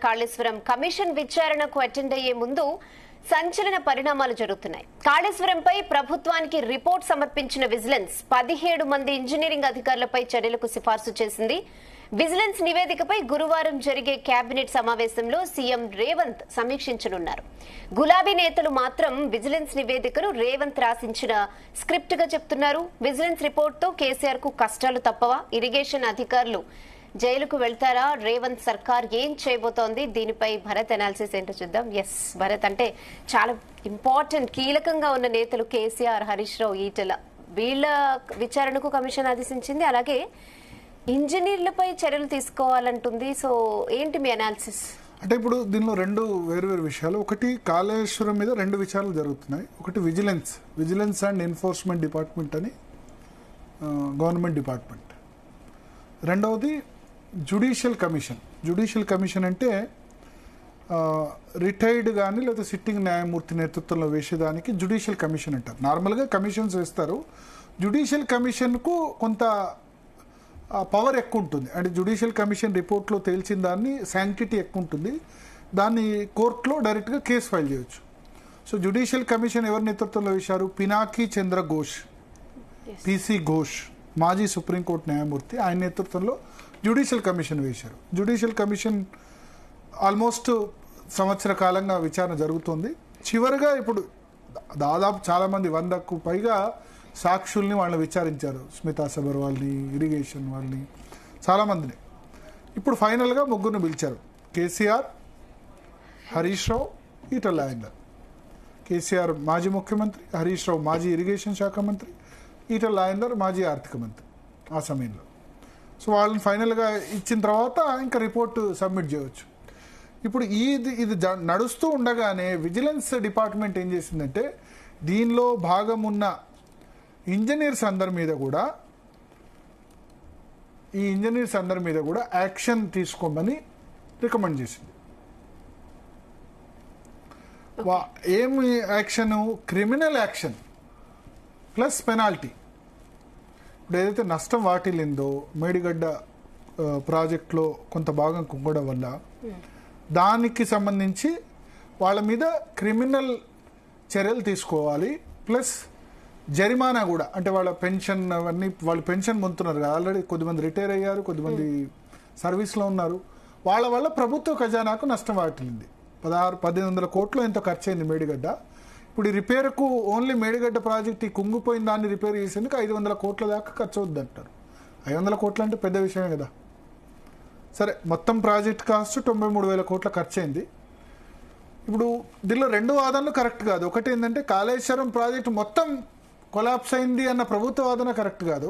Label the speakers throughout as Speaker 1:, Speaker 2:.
Speaker 1: Kaleshwaram commission విచారణకు attend అయ్యే ముందు సంచలన పరిణామాలు జరుగుతున్నాయి. కాళేశ్వరంపై ప్రభుత్వానికి రిపోర్ట్ సమర్పించిన విజిలెన్స్ 17 మంది ఇంజనీరింగ్ అధికారులపై చర్యలకు సిఫార్సు చేసింది. విజిలెన్స్ నివేదికపై గురువారం జరిగే కేబినెట్ సమావేశంలో సీఎం రేవంత్ సమీక్షించనున్నారు. గులాబీ నేతలు మాత్రం విజిలెన్స్ నివేదికను రేవంత్ రాసించిన స్క్రిప్ట్ గా చెప్తున్నారు. విజిలెన్స్ రిపోర్ట్ తో కేసీఆర్ కు కష్టాలు తప్పవా? ఇరిగేషన్ అధికారులు జైలుకు వెళ్తారా? రేవంత్ సర్కార్ ఏం చేయబోతోంది? దీనిపై భరత్ అనాలిసిస్ ఏంటో చూద్దాం. ఎస్ భరత్, అంటే చాలా ఇంపార్టెంట్ కీలకంగా ఉన్న నేతలు కేసీఆర్, హరీష్ రావు, ఈటెల వీళ్ళ విచారణకు కమిషన్ ఆదేశించింది. అలాగే ఇంజనీర్లపై చర్యలు తీసుకోవాలంటుంది. సో ఏంటి మీ అనాలిసిస్?
Speaker 2: అంటే ఇప్పుడు దీనిలో రెండు వేరు విషయాలు. ఒకటి, కాళేశ్వరం మీద రెండు విచారణలు జరుగుతున్నాయి. ఒకటి విజిలెన్స్ అండ్ ఎన్ఫోర్స్మెంట్ డిపార్ట్మెంట్ అని గవర్నమెంట్ డిపార్ట్మెంట్. రెండవది జ్యుడిషియల్ కమిషన్ అంటే రిటైర్డ్ కానీ లేదా సిట్టింగ్ న్యాయమూర్తి నేతృత్వంలో వేసేదానికి జ్యుడిషియల్ కమిషన్ అంటారు. నార్మల్గా కమిషన్స్ వేస్తారు. జ్యుడిషియల్ కమిషన్కు కొంత పవర్ ఎక్కువ ఉంటుంది. అంటే జ్యుడిషియల్ కమిషన్ రిపోర్ట్లో తేల్చిన దాన్ని శాంక్టిటీ ఎక్కువ ఉంటుంది. దాన్ని కోర్టులో డైరెక్ట్గా కేసు ఫైల్ చేయొచ్చు. సో జ్యుడిషియల్ కమిషన్ ఎవరి నేతృత్వంలో వేశారు? పినాకి చంద్ర ఘోష్, పిసి ఘోష్, మాజీ సుప్రీంకోర్టు న్యాయమూర్తి. ఆయన నేతృత్వంలో జ్యుడిషియల్ కమిషన్ వేశారు. జ్యుడిషియల్ కమిషన్ ఆల్మోస్ట్ సంవత్సర కాలంగా విచారణ జరుగుతుంది. చివరిగా ఇప్పుడు దాదాపు చాలామంది 100కు పైగా సాక్షుల్ని వాళ్ళని విచారించారు. స్మితా సబర్వాల్ని, ఇరిగేషన్ వాళ్ళని, చాలామందిని. ఇప్పుడు ఫైనల్గా ముగ్గురిని పిలిచారు. కేసీఆర్, హరీష్ రావు, ఈటెల రాజేందర్. కేసీఆర్ మాజీ ముఖ్యమంత్రి, హరీష్ రావు మాజీ ఇరిగేషన్ శాఖ మంత్రి, ఈటెల రాజేందర్ మాజీ ఆర్థిక మంత్రి ఆ సమయంలో. సో వాళ్ళని ఫైనల్గా ఇచ్చిన తర్వాత ఇంకా రిపోర్టు సబ్మిట్ చేయవచ్చు. ఇప్పుడు ఇది నడుస్తూ ఉండగానే విజిలెన్స్ డిపార్ట్మెంట్ ఏం చేసిందంటే దీనిలో భాగం ఉన్న ఇంజనీర్స్ అందరి మీద కూడా యాక్షన్ తీసుకోమని రికమెండ్ చేసింది. ఏమి action? Criminal action plus penalty. ఇప్పుడు ఏదైతే నష్టం వాటిల్లిందో మేడిగడ్డ ప్రాజెక్టులో కొంత భాగం కుంగడం వల్ల దానికి సంబంధించి వాళ్ళ మీద క్రిమినల్ చర్యలు తీసుకోవాలి. ప్లస్ జరిమానా కూడా. అంటే వాళ్ళ పెన్షన్ అవన్నీ, వాళ్ళు పెన్షన్ పొందుతున్నారు కదా, ఆల్రెడీ కొద్దిమంది రిటైర్ అయ్యారు, కొద్దిమంది సర్వీస్లో ఉన్నారు. వాళ్ళ వల్ల ప్రభుత్వ ఖజానాకు నష్టం వాటిల్లింది. 1800 కోట్లు ఎంతో ఖర్చు అయింది మేడిగడ్డ. ఇప్పుడు ఈ రిపేర్కు ఓన్లీ మేడిగడ్డ ప్రాజెక్ట్ కుంగిపోయిన దాన్ని రిపేర్ చేసేందుకు 500 కోట్ల దాకా ఖర్చు అవుద్ది అంటారు. 500 కోట్లు అంటే పెద్ద విషయమే కదా. సరే, మొత్తం ప్రాజెక్ట్ కాస్ట్ 93,000 కోట్ల ఖర్చు అయింది. ఇప్పుడు దీనిలో రెండు వాదనలు కరెక్ట్ కాదు. ఒకటి ఏంటంటే కాళేశ్వరం ప్రాజెక్టు మొత్తం కొలాప్స్ అయింది అన్న ప్రభుత్వ వాదన కరెక్ట్ కాదు.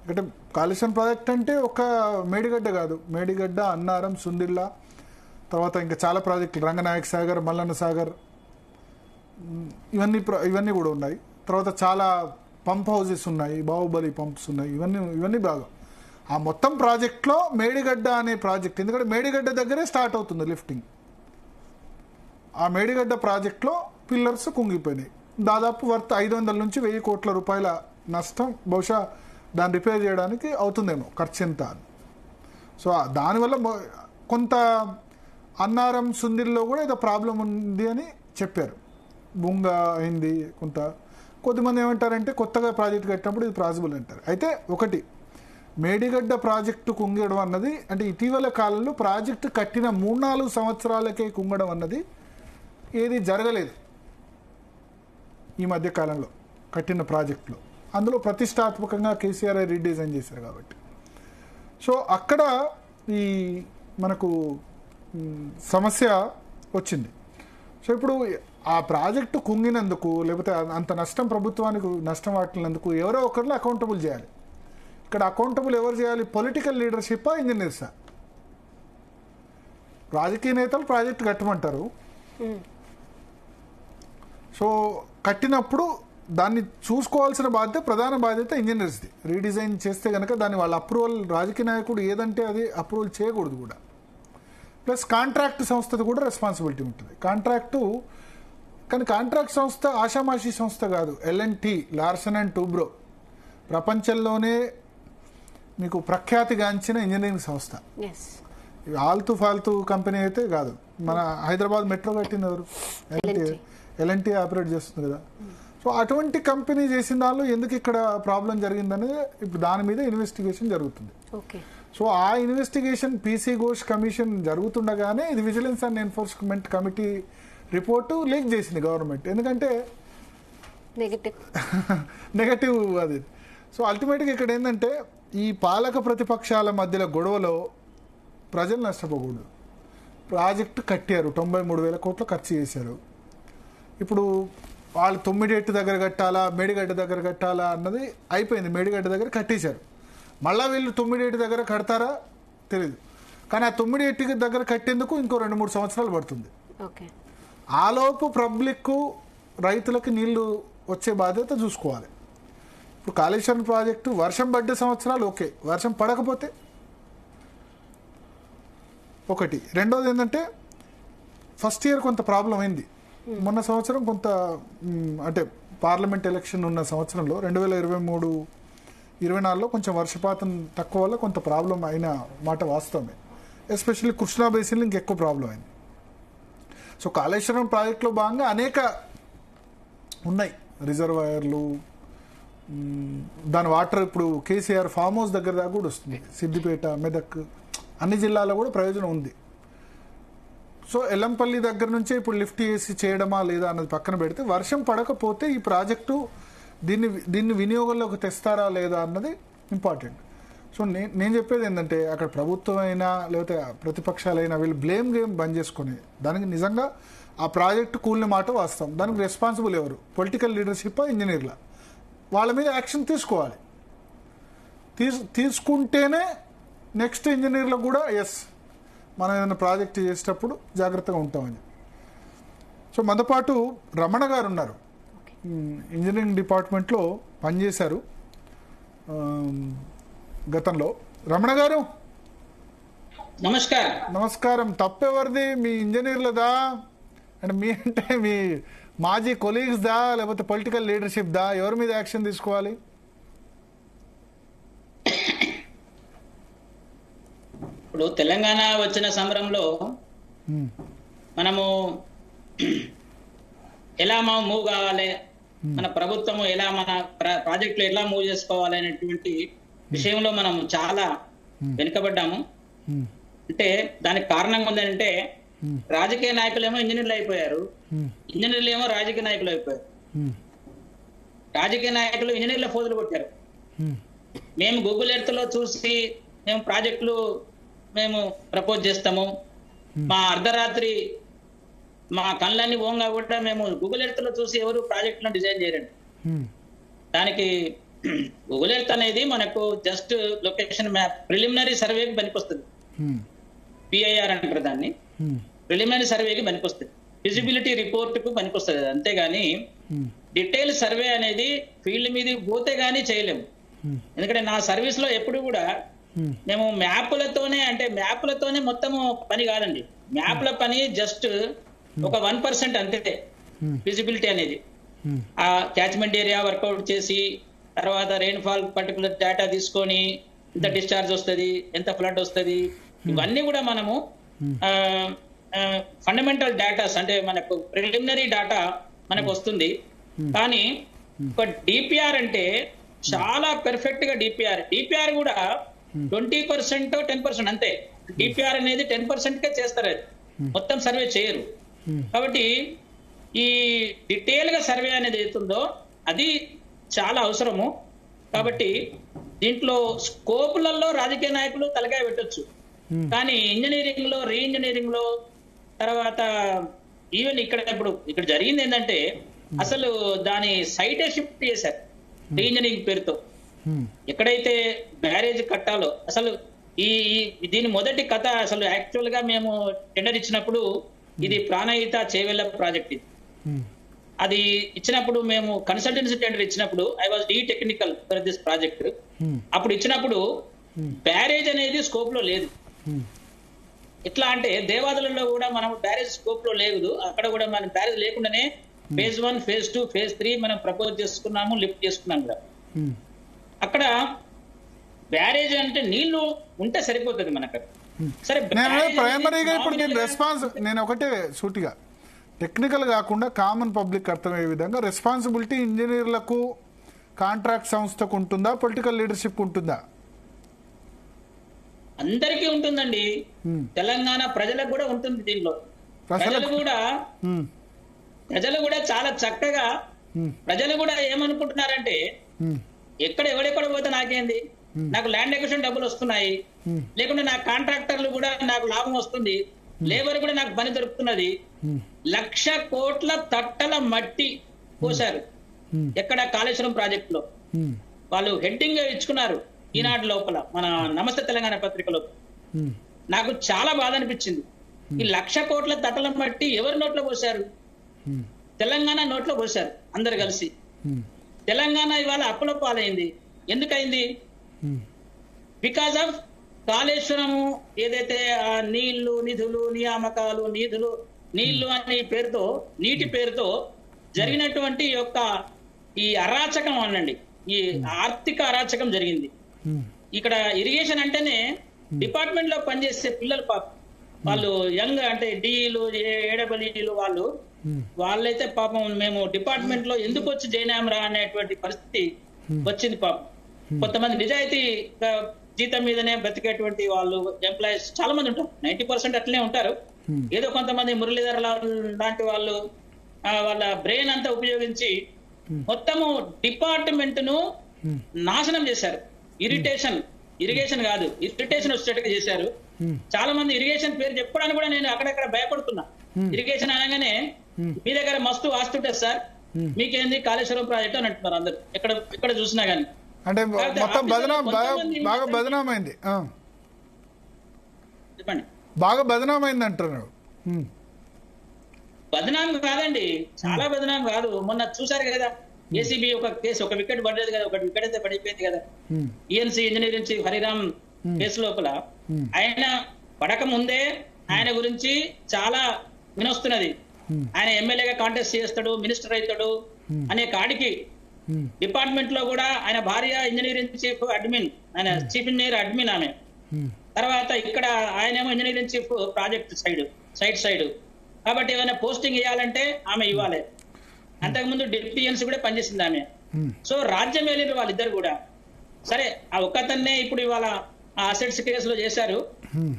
Speaker 2: అంటే కాళేశ్వరం ప్రాజెక్ట్ అంటే ఒక మేడిగడ్డ కాదు, మేడిగడ్డ, అన్నారం, సుందిళ్ళ, తర్వాత ఇంకా చాలా ప్రాజెక్టులు, రంగనాయక సాగర్, మల్లన్న సాగర్, ఇవన్నీ కూడా ఉన్నాయి. తర్వాత చాలా పంప్ హౌసెస్ ఉన్నాయి, బాహుబలి పంప్స్ ఉన్నాయి. ఇవన్నీ బాగా ఆ మొత్తం ప్రాజెక్ట్లో మేడిగడ్డ అనే ప్రాజెక్ట్, ఎందుకంటే మేడిగడ్డ దగ్గరే స్టార్ట్ అవుతుంది లిఫ్టింగ్. ఆ మేడిగడ్డ ప్రాజెక్ట్లో పిల్లర్స్ కుంగిపోయినాయి. దాదాపు వర్త్ 500 నుంచి 1000 కోట్ల రూపాయల నష్టం బహుశా దాన్ని రిపేర్ చేయడానికి అవుతుందేమో, ఖర్చు ఎంత అని. సో దానివల్ల కొంత అన్నారం, సుందిల్లో కూడా ఏదో ప్రాబ్లం ఉంది అని చెప్పారు. బొంగ అయింది కొంత. కొద్దిమంది ఏమంటారంటే కొత్తగా ప్రాజెక్టు కట్టినప్పుడు ఇది పాసిబుల్ అంటారు. అయితే ఒకటి, మేడిగడ్డ ప్రాజెక్టు కుంగడం అన్నది, అంటే ఇటీవల కాలంలో ప్రాజెక్టు కట్టిన 3-4 సంవత్సరాలకే కుంగడం అన్నది ఏది జరగలేదు ఈ మధ్య కాలంలో కట్టిన ప్రాజెక్టులో. అందులో ప్రతిష్టాత్మకంగా కేసీఆర్ రీడిజైన్ చేశారు కాబట్టి. సో అక్కడ ఈ మనకు సమస్య వచ్చింది. సో ఇప్పుడు ఆ ప్రాజెక్టు కుంగినందుకు, లేకపోతే అంత నష్టం ప్రభుత్వానికి నష్టం వాటినందుకు ఎవరో ఒకరిని అకౌంటబుల్ చేయాలి. ఇక్కడ అకౌంటబుల్ ఎవరు చేయాలి? పొలిటికల్ లీడర్షిప్పా, ఇంజనీర్సా? రాజకీయ నేతలు ప్రాజెక్టు కట్టమంటారు. సో కట్టినప్పుడు దాన్ని చూసుకోవాల్సిన ప్రధాన బాధ్యత ఇంజనీర్స్ది. రీడిజైన్ చేస్తే కనుక దాన్ని వాళ్ళ అప్రూవల్, రాజకీయ నాయకుడు ఏదంటే అది అప్రూవల్ చేయకూడదు కూడా. ప్లస్ కాంట్రాక్ట్ సంస్థది కూడా రెస్పాన్సిబిలిటీ ఉంటుంది. కానీ కాంట్రాక్ట్ సంస్థ ఆషామాషి సంస్థ కాదు. L&T, లార్సన్ అండ్ టూబ్రో, ప్రపంచంలోనే మీకు ప్రఖ్యాతిగాంచిన ఇంజనీరింగ్ సంస్థ. ఆల్తూ ఫాల్తూ కంపెనీ అయితే కాదు. మన హైదరాబాద్ మెట్రో కట్టింది ఎవరు? ఎల్ఎన్టీ ఆపరేట్ చేస్తుంది కదా. సో అటువంటి కంపెనీ చేసిన వాళ్ళు ఎందుకు ఇక్కడ ప్రాబ్లం జరిగిందనేది ఇప్పుడు దాని మీద ఇన్వెస్టిగేషన్ జరుగుతుంది. సో ఆ ఇన్వెస్టిగేషన్ పీసీ ఘోష్ కమిషన్ జరుగుతుండగానే ఇది vigilance and enforcement committee report leak చేసింది గవర్నమెంట్. ఎందుకంటే నెగటివ్ అది. సో అల్టిమేట్గా ఇక్కడ ఏంటంటే ఈ పాలక ప్రతిపక్షాల మధ్యలో గొడవలో ప్రజలు నష్టపోకూడదు. ప్రాజెక్టు కట్టారు, 93,000 కోట్లు ఖర్చు చేశారు. ఇప్పుడు వాళ్ళు 9 దగ్గర కట్టాలా, మేడిగడ్డ దగ్గర కట్టాలా అన్నది అయిపోయింది. మేడిగడ్డ దగ్గర కట్టేశారు. మళ్ళీ వీళ్ళు 9 దగ్గర కడతారా తెలీదు. కానీ ఆ 9 దగ్గర కట్టేందుకు ఇంకో 2-3 సంవత్సరాలు పడుతుంది. ఆలోపు పబ్లిక్ రైతులకు నీళ్లు వచ్చే బాధ్యత చూసుకోవాలి. ఇప్పుడు కాళేశ్వరం ప్రాజెక్టు వర్షం పడ్డ సంవత్సరాలు ఓకే, వర్షం పడకపోతే ఒకటి. రెండోది ఏంటంటే ఫస్ట్ ఇయర్ కొంత ప్రాబ్లం అయింది. మొన్న సంవత్సరం కొంత అంటే పార్లమెంట్ ఎలక్షన్ ఉన్న సంవత్సరంలో 2023-24లో కొంచెం వర్షపాతం తక్కువ వల్ల కొంత ప్రాబ్లం అయిన మాట వాస్తవమే. ఎస్పెషల్లీ కృష్ణా బేసిన్లో ఇంకెక్కువ ప్రాబ్లం అయింది. సో కాళేశ్వరం ప్రాజెక్టులో భాగంగా అనేక ఉన్నాయి రిజర్వాయర్లు. దాని వాటర్ ఇప్పుడు కేసీఆర్ ఫామ్ హౌస్ దగ్గర దాకా కూడా వస్తుంది. సిద్దిపేట, మెదక్ అన్ని జిల్లాల్లో కూడా ప్రయోజనం ఉంది. సో ఎల్లంపల్లి దగ్గర నుంచే ఇప్పుడు లిఫ్ట్ చేసి చేయడమా లేదా అన్నది పక్కన పెడితే వర్షం పడకపోతే ఈ ప్రాజెక్టు దీన్ని వినియోగంలోకి తెస్తారా లేదా అన్నది ఇంపార్టెంట్. సో నేను చెప్పేది ఏంటంటే అక్కడ ప్రభుత్వం అయినా లేకపోతే ప్రతిపక్షాలైనా వీళ్ళు బ్లేమ్ గేమ్ బంద్ చేసుకుని దానికి నిజంగా ఆ ప్రాజెక్టు కూలిన మాట వాస్తవం. దానికి రెస్పాన్సిబుల్ ఎవరు? పొలిటికల్ లీడర్షిప్, ఇంజనీర్ల. వాళ్ళ మీద యాక్షన్ తీసుకోవాలి. తీసుకుంటేనే నెక్స్ట్ ఇంజనీర్లకు కూడా ఎస్ మనం ఏదైనా ప్రాజెక్ట్ చేసేటప్పుడు జాగ్రత్తగా ఉంటామని. సో మనతో పాటు రమణ గారు ఉన్నారు. ఇంజనీరింగ్ డిపార్ట్మెంట్లో పనిచేశారు గతంలో. రమణ గారు నమస్కారం. తప్పెవరిది? మీ ఇంజనీర్లదా అంటే మీ అంటే మీ మాజీ కొలీగ్స్ దా లేకపోతే పొలిటికల్ లీడర్షిప్ దా? ఎవరి మీద యాక్షన్ తీసుకోవాలి?
Speaker 3: ఇప్పుడు తెలంగాణ వచ్చిన సంబరంలో మనము ఎలా మూవ్ కావాలి, మన ప్రభుత్వము ఎలా మన ప్రాజెక్టులు ఎలా మూవ్ చేసుకోవాలి అనేటువంటి విషయంలో మనం చాలా వెనుకబడ్డాము. అంటే దానికి కారణం ఉందంటే రాజకీయ నాయకులేమో ఇంజనీర్లు అయిపోయారు, ఇంజనీర్లు ఏమో రాజకీయ నాయకులు అయిపోయారు. రాజకీయ నాయకులు ఇంజనీర్ల ఫోజులు కొట్టారు. మేము గూగుల్ ఎర్త్ లో చూసి మేము ప్రాజెక్టులు మేము ప్రపోజ్ చేస్తాము, మా అర్ధరాత్రి మా కళ్ళన్ని ఓంగా కూడా మేము గూగుల్ ఎర్త్ లో చూసి ఎవరు ప్రాజెక్టులను డిజైన్ చేయరండి. దానికి గూగుల్ ఎర్త్ అనేది మనకు జస్ట్ లొకేషన్ మ్యాప్, ప్రిలిమినరీ సర్వేకి పనికొస్తుంది. పిఐఆర్ అంటారు దాన్ని. ప్రిలిమినరీ సర్వేకి పనికొస్తుంది, ఫిజిబిలిటీ రిపోర్ట్ కు పనికొస్తుంది. అంతేగాని డీటెయిల్ సర్వే అనేది ఫీల్డ్ మీద పోతే గానీ చేయలేము. ఎందుకంటే నా సర్వీస్ లో ఎప్పుడు కూడా మేము మ్యాప్లతోనే మొత్తము పని కాదండి. మ్యాప్ల పని జస్ట్ ఒక 1% అంతే. ఫిజిబిలిటీ అనేది ఆ క్యాచ్మెంట్ ఏరియా వర్కౌట్ చేసి తర్వాత రెయిన్ఫాల్ పర్టికులర్ డేటా తీసుకొని ఎంత డిశ్చార్జ్ వస్తుంది, ఎంత ఫ్లడ్ వస్తుంది, ఇవన్నీ కూడా మనము ఫండమెంటల్ డేటాస్ అంటే మనకు ప్రిలిమినరీ డేటా మనకు వస్తుంది. కానీ ఒక డిపిఆర్ అంటే చాలా పెర్ఫెక్ట్ గా డిపిఆర్ కూడా 20% 10% అంతే. డిపిఆర్ అనేది 10% కే చేస్తారు, అది మొత్తం సర్వే చేయరు. కాబట్టి ఈ డీటెయిల్ గా సర్వే అనేది అవుతుందో అది చాలా అవసరము. కాబట్టి దీంట్లో స్కోపులలో రాజకీయ నాయకులు తలకాయ పెట్టొచ్చు, కానీ ఇంజనీరింగ్ లో రీఇంజనీరింగ్ లో తర్వాత ఈవెన్ ఇక్కడ జరిగింది ఏంటంటే అసలు దాని సైటే షిఫ్ట్ చేశారు రీఇంజనీరింగ్ పేరుతో. ఎక్కడైతే బ్యారేజ్ కట్టాలో అసలు దీని మొదటి కథ అసలు యాక్చువల్ గా మేము టెండర్ ఇచ్చినప్పుడు ఇది ప్రాణహిత చేవెళ్ళ ప్రాజెక్ట్. ఇది అది ఇచ్చినప్పుడు మేము కన్సల్టెన్సీ టెండర్ ఇచ్చినప్పుడు I was the technical for this project. అప్పుడు ఇచ్చినప్పుడు బ్యారేజ్ అనేది స్కోప్ లో లేదు. ఎట్లా అంటే దేవాదులలో కూడా మనం బ్యారేజ్ స్కోప్ లో లేదు, అక్కడ కూడా మనం బ్యారేజ్ లేకుండానే phase 1, phase 2, phase 3 మనం ప్రపోజ్ చేసుకున్నాము, లిఫ్ట్ చేసుకున్నాం కూడా. అక్కడ బ్యారేజ్ అంటే నీళ్లు ఉంటే సరిపోతుంది మనకు. సరే
Speaker 2: నేను ప్రైమరీగా ఇప్పుడు నేను రెస్పాన్స్ నేను ఒకటే సూటిగా టెక్నికల్ కాకుండా కామన్ పబ్లిక్ అర్థమయ్యే విధంగా రెస్పాన్సిబిలిటీ ఇంజనీర్లకు కాంట్రాక్ట్ సంస్థకు ఉంటుందా, పొలిటికల్ లీడర్షిప్ ఉంటుందా?
Speaker 3: అందరికీ ఉంటుందండి. తెలంగాణ ప్రజలకు కూడా ఉంటుంది. దీనిలో ప్రజలు కూడా చాలా చక్కగా ప్రజలు కూడా ఏమనుకుంటున్నారంటే ఎవడెక్కడ పోతే నాకేంది, నాకు ల్యాండ్ ఎక్విజిషన్ డబ్బులు వస్తున్నాయి, లేకుంటే నా కాంట్రాక్టర్లు కూడా నాకు లాభం వస్తుంది, లేబర్ కూడా నాకు పని దొరుకుతున్నది. 1,00,000 కోట్ల తట్టల మట్టి పోశారు ఎక్కడ కాళేశ్వరం ప్రాజెక్ట్ లో. వాళ్ళు హెడ్డింగ్ ఇచ్చుకున్నారు ఈనాడు లోపల, మన నమస్తే తెలంగాణ పత్రికలో. నాకు చాలా బాధ అనిపించింది. ఈ 1,00,000 కోట్ల తట్టల మట్టి ఎవరి నోట్లో పోశారు? తెలంగాణ నోట్లో పోశారు అందరు కలిసి. తెలంగాణ ఇవాళ అప్పుల పాలైంది. ఎందుకైంది? బికాజ్ ఆఫ్ కాళేశ్వరము ఏదైతే నీళ్లు, నిధులు, నియామకాలు, నీళ్లు అనే పేరుతో, నీటి పేరుతో జరిగినటువంటి యొక్క ఈ అరాచకం అనండి, ఈ ఆర్థిక అరాచకం జరిగింది. ఇక్కడ ఇరిగేషన్ అంటేనే డిపార్ట్మెంట్ లో పనిచేసే పిల్లలు పాపం, వాళ్ళు యంగ్ అంటే డిఈలు, ఏడబ్ల్యూలు వాళ్ళైతే పాపం మేము డిపార్ట్మెంట్ లో ఎందుకు వచ్చి జైనామరా అనేటువంటి పరిస్థితి వచ్చింది పాపం. కొంతమంది నిజాయితీ జీతం మీదనే బ్రతికేటువంటి వాళ్ళు ఎంప్లాయీస్ చాలా మంది ఉంటారు. 90% అట్లనే ఉంటారు. ఏదో కొంతమంది మురళీధర్ లాంటి వాళ్ళు వాళ్ళ బ్రెయిన్ అంతా ఉపయోగించి మొత్తము డిపార్ట్మెంట్ ను నాశనం చేశారు. ఇరిగేషన్ కాదు, ఇరిటేషన్ వచ్చేట్టుగా చేశారు. చాలా మంది ఇరిగేషన్ పేరు చెప్పడానికి కూడా నేను అక్కడక్కడ భయపడుతున్నా. ఇరిగేషన్ అనగానే మీ దగ్గర మస్తు ఆస్తుంటే సార్, మీకేంది కాళేశ్వరం ప్రాజెక్ట్ అని అంటున్నారు అందరు ఎక్కడ చూసినా గానీ.
Speaker 2: అంటే మొత్తం బాగా బదనామైంది,
Speaker 3: చెప్పండి.
Speaker 2: బాగా బదనామైంది అంటున్నారు.
Speaker 3: బదనాం కాదండి, చాలా బదనాం కాదు. మొన్న చూసారు కదా ఏసీబీ ఒక కేసు, ఒక వికెట్ పడలేదు కదా, ఒక వికెట్ అయితే పడిపోయింది కదా ENC engineering chief Hariram case లోపల. ఆయన పడక ముందే ఆయన గురించి చాలా వినొస్తున్నది. ఆయన ఎమ్మెల్యేగా కాంటెస్ట్ చేస్తాడు, మినిస్టర్ అవుతాడు అనే కాడికి డిపార్ట్మెంట్ లో కూడా ఆయన భార్య ఇంజనీరింగ్ చీఫ్ అడ్మిన్, ఆయన చీఫ్ ఇంజనీర్ అడ్మిన్ ఆమె. తర్వాత ఇక్కడ ఆయనేమో ఇంజనీరింగ్ చీఫ్ ప్రాజెక్ట్ సైడ్. కాబట్టి ఏమైనా పోస్టింగ్ ఇవ్వాలంటే ఆమె ఇవ్వాలి. అంతకుముందు డిప్యూఎన్స్ కూడా పనిచేసింది ఆమె. సో రాజ్యం వెళ్ళిన వాళ్ళిద్దరు కూడా. సరే ఆ ఒక్కతన్నే ఇప్పుడు ఇవాళ ఆ అసెట్స్ కేసులో చేశారు.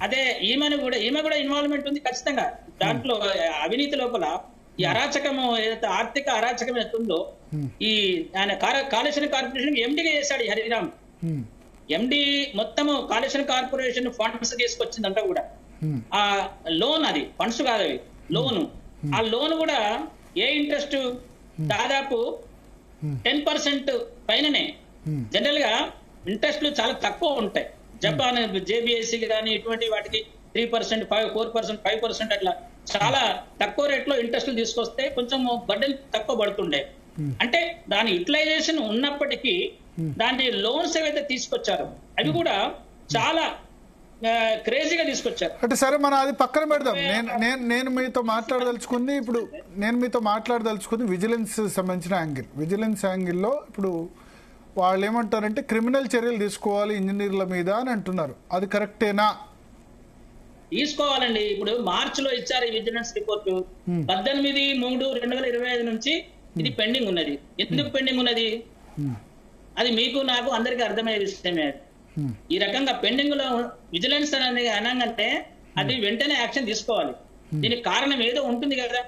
Speaker 3: అదే ఈమె కూడా ఇన్వాల్వ్మెంట్ ఉంది ఖచ్చితంగా దాంట్లో. అవినీతి లోపల ఈ అరాచకము ఏదైతే ఆర్థిక అరాచకం ఎత్తుందో, ఈ ఆయన కాళేశ్వరం కార్పొరేషన్ ఎండీగా చేశాడు హరిరామ్. ఎండి మొత్తము కాళేశ్వరం కార్పొరేషన్ ఫండ్స్ తీసుకొచ్చిందంతా కూడా. ఆ లోన్, అది ఫండ్స్ కాదు, అవి లోను. ఆ లోన్ కూడా ఏ ఇంట్రెస్ట్ దాదాపు 10% పైననే. జనరల్ గా ఇంట్రెస్ట్లు చాలా తక్కువ ఉంటాయి. జపాన్ జేబిఎస్సి కానీ ఇటువంటి వాటికి 3%, 4%, 5% అట్లా చాలా తక్కువ రేట్ లో ఇంట్రెస్ట్లు తీసుకొస్తే కొంచెం బర్డెన్ తక్కువ పడుతుండే. అంటే దాని యూటిలైజేషన్ ఉన్నప్పటికీ దాని లోన్స్ ఏవైతే తీసుకొచ్చారో అవి కూడా చాలా క్రేజీగా తీసుకొచ్చారు.
Speaker 2: అంటే సరే, మనం అది పక్కన పెడదాం. నేను మీతో మాట్లాడదలుచుకుంది విజిలెన్స్ సంబంధించిన యాంగిల్. విజిలెన్స్ యాంగిల్లో ఇప్పుడు వాళ్ళు ఏమంటారంటే క్రిమినల్ చర్యలు తీసుకోవాలి ఇంజనీర్ల మీద అని అంటున్నారు. అది కరెక్టేనా?
Speaker 3: తీసుకోవాలండి. ఇప్పుడు మార్చ్ లో ఇచ్చారు ఈ విజిలెన్స్ రిపోర్టు. 18/3/2025 నుంచి ఇది పెండింగ్ ఉన్నది. ఎందుకు పెండింగ్ ఉన్నది? అది మీకు నాకు అందరికీ అర్థమయ్యే విషయమే. ఈ రకంగా పెండింగ్ లో విజిలెన్స్ అనేది అనగానే అది వెంటనే యాక్షన్ తీసుకోవాలి. దీనికి కారణం ఏదో ఉంటుంది కదా,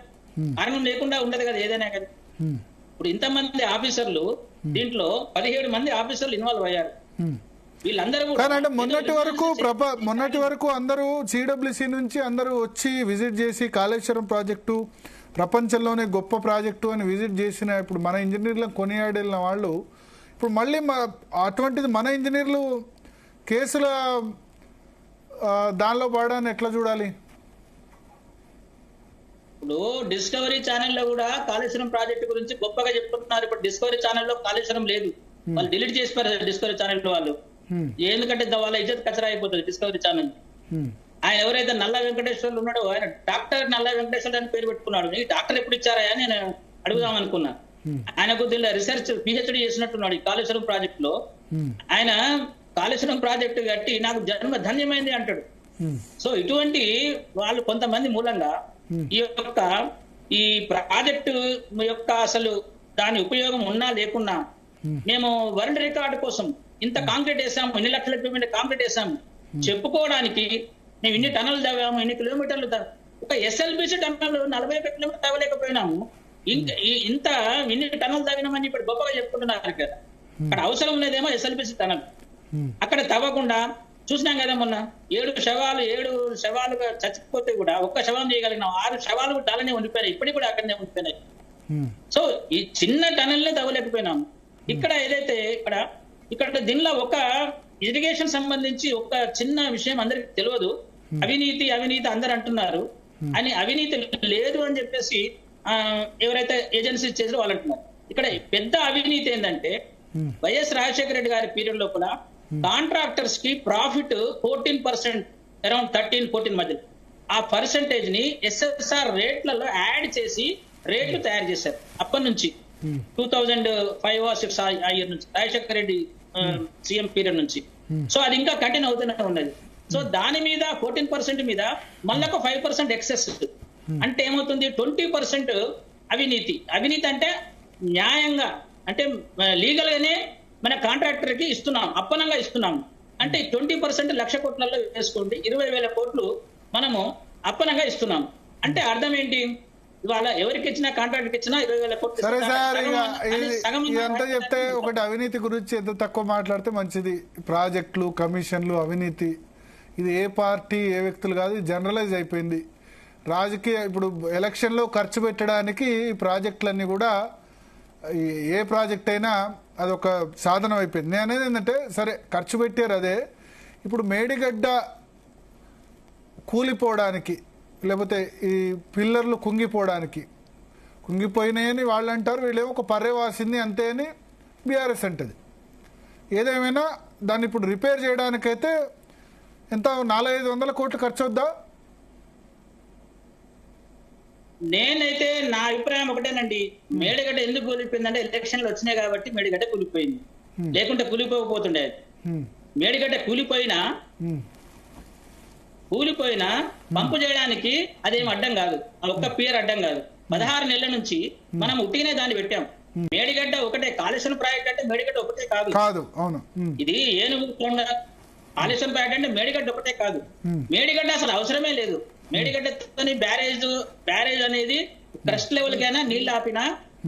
Speaker 3: కారణం లేకుండా ఉండదు కదా ఏదైనా కదా. ఇప్పుడు ఇంతమంది ఆఫీసర్లు, దీంట్లో 17 మంది ఆఫీసర్లు ఇన్వాల్వ్ అయ్యారు. వీళ్ళందరూ
Speaker 2: అంటే మొన్నటి వరకు అందరూ సిడబ్ల్యూసి నుంచి అందరూ వచ్చి విజిట్ చేసి కాళేశ్వరం ప్రాజెక్టు ప్రపంచంలోనే గొప్ప ప్రాజెక్టు అని విజిట్ చేసిన ఇప్పుడు మన ఇంజనీర్లను కొనియాడిన వాళ్ళు ఇప్పుడు మళ్ళీ అటువంటిది మన ఇంజనీర్లు కేసుల దానిలో పడడాన్ని ఎట్లా చూడాలి?
Speaker 3: ఇప్పుడు డిస్కవరీ ఛానల్లో కూడా కాళేశ్వరం ప్రాజెక్టు గురించి గొప్పగా చెప్పుకుంటున్నారు. ఇప్పుడు డిస్కవరీ ఛానల్లో కాళేశ్వరం లేదు, వాళ్ళు డిలీట్ చేసిపోయారు డిస్కవరీ ఛానల్ వాళ్ళు. ఎందుకంటే వాళ్ళ ఇజ్జత్ కచరా అయిపోతుంది డిస్కవరీ ఛానల్. ఆయన ఎవరైతే నల్ల వెంకటేశ్వర్లు ఉన్నాడో ఆయన డాక్టర్ నల్ల వెంకటేశ్వర అని పేరు పెట్టుకున్నాడు. నీకు డాక్టర్ ఎప్పుడు ఇచ్చారా అని నేను అడుగుదాం అనుకున్నా. ఆయనకు దీనిలో రీసెర్చ్ పిహెచ్డి చేసినట్టున్నాడు ఈ కాళేశ్వరం ప్రాజెక్ట్ లో. ఆయన కాళేశ్వరం ప్రాజెక్టు కట్టి నాకు జన్మ ధన్యమైంది అంటాడు. సో ఇటువంటి వాళ్ళు కొంతమంది మూలంగా ఈ ప్రాజెక్టు యొక్క అసలు దాని ఉపయోగం ఉన్నా లేకున్నా మేము వరల్డ్ రికార్డు కోసం ఇంత కాంక్రీట్ వేసాము, ఇన్ని లక్షల ఎక్విప్మెంట్ కాంక్రీట్ వేసాము చెప్పుకోవడానికి మేము ఇన్ని టన్నులు తవ్వాము, ఇన్ని కిలోమీటర్లు ఒక ఎస్ఎల్బిసి టన్నులు 41 కిలోమీటర్లు తవ్వలేకపోయినాము. ఇంత ఇన్ని టన్నులు తవ్వినామని ఇప్పుడు గొప్పగా చెప్పుకుంటున్నారు కదా. అక్కడ అవసరం లేదేమో ఎస్ఎల్బిసి టన్నులు అక్కడ తవ్వకుండా చూసినాం కదా. మొన్న 7 శవాలుగా చచ్చిపోతే కూడా ఒక్క శవం చేయగలిగినాం. 6 శవాలు అలానే ఉండిపోయినాయి, ఇప్పటికి కూడా అక్కడనే ఉండిపోయినాయి. సో ఈ చిన్న టనల్నే తవ్వలేకపోయినాం. ఇక్కడ ఏదైతే ఇక్కడ దీనిలో ఒక ఇరిగేషన్ సంబంధించి ఒక చిన్న విషయం అందరికి తెలియదు. అవినీతి అందరు అంటున్నారు, అని అవినీతి లేదు అని చెప్పేసి ఎవరైతే ఏజెన్సీ చేసారో వాళ్ళు అంటున్నారు. ఇక్కడ పెద్ద అవినీతి ఏంటంటే వైఎస్ రాజశేఖర రెడ్డి గారి పీరియడ్ లోపల కాంట్రాక్టర్స్ కి ప్రాఫిట్ 14%, అరౌండ్ 13-14 మధ్య ఆ పర్సంటేజ్ ని ఎస్ఎస్ఆర్ రేట్లలో యాడ్ చేసి రేట్లు తయారు చేశారు. అప్పటి నుంచి 2005-06 ఆ ఇయర్ నుంచి రాజశేఖర రెడ్డి సీఎం పీరియడ్ నుంచి. సో అది ఇంకా కంటిన్యూ అవుతూనే ఉన్నది. సో దాని మీద 14% మీద మళ్ళీ ఒక 5% ఎక్సెస్ అంటే ఏమవుతుంది, 20% అవినీతి. అవినీతి అంటే న్యాయంగా, అంటే లీగల్ గానే మన కాంట్రాక్టర్ కి ఇస్తున్నాం, అప్పనంగా ఇస్తున్నాం. అంటే 20% 1,00,000 కోట్లలో వేసుకోండి, 20,000 కోట్లు మనము అప్పనంగా ఇస్తున్నాం. అంటే అర్థం ఏంటి, ఇవాళ ఎవరికి ఇచ్చినా కాంట్రాక్టర్కి ఇచ్చినా 20,000 కోట్లు.
Speaker 2: సరే సార్, ఇదంతా చెప్తే ఒకటి అవినీతి గురించి ఎంత తక్కువ మాట్లాడితే మంచిది. ప్రాజెక్టులు, కమిషన్లు, అవినీతి ఇది ఏ పార్టీ ఏ వ్యక్తులు కాదు, జనరలైజ్ అయిపోయింది. రాజకీయ ఇప్పుడు ఎలక్షన్లో ఖర్చు పెట్టడానికి ఈ ప్రాజెక్టులన్నీ కూడా, ఏ ప్రాజెక్ట్ అయినా అదొక సాధనం అయిపోయింది. నేను అనేది ఏంటంటే సరే ఖర్చు పెట్టారు, అదే ఇప్పుడు మేడిగడ్డ కూలిపోవడానికి లేకపోతే ఈ పిల్లర్లు కుంగిపోయినాయని వాళ్ళు అంటారు, వీళ్ళేమో ఒక పర్యవాసింది అంతే అని బీఆర్ఎస్ అంటది. ఏదేమైనా దాన్ని ఇప్పుడు రిపేర్ చేయడానికైతే ఎంత 400-500 కోట్లు ఖర్చు అవుద్దా?
Speaker 3: నేనైతే నా అభిప్రాయం ఒకటేనండి, మేడిగడ్డ ఎందుకు కూలిపోయిందంటే ఎలక్షన్లు వచ్చినాయి కాబట్టి మేడిగడ్డ కూలిపోయింది, లేకుంటే కూలిపోకపోతుండే. మేడిగడ్డ కూలిపోయినా పంపు చేయడానికి అదేం అడ్డం కాదు, ఒక్క పియర్ అడ్డం కాదు. 16 నెలల నుంచి మనం ఉట్టిగానే దాన్ని పెట్టాం. మేడిగడ్డ ఒకటే, కాళేశ్వరం ప్రాజెక్ట్ అంటే మేడిగడ్డ ఒకటే కాదు.
Speaker 2: అవును, ఇది
Speaker 3: ఏనుగు కొండ కాళేశ్వరం ప్రాజెక్ట్ అంటే మేడిగడ్డ ఒకటే కాదు. మేడిగడ్డ అసలు అవసరమే లేదు. మేడిగడ్డతోని బ్యారేజ్ అనేది క్రస్ట్ లెవెల్ కైనా నీళ్లు ఆపినా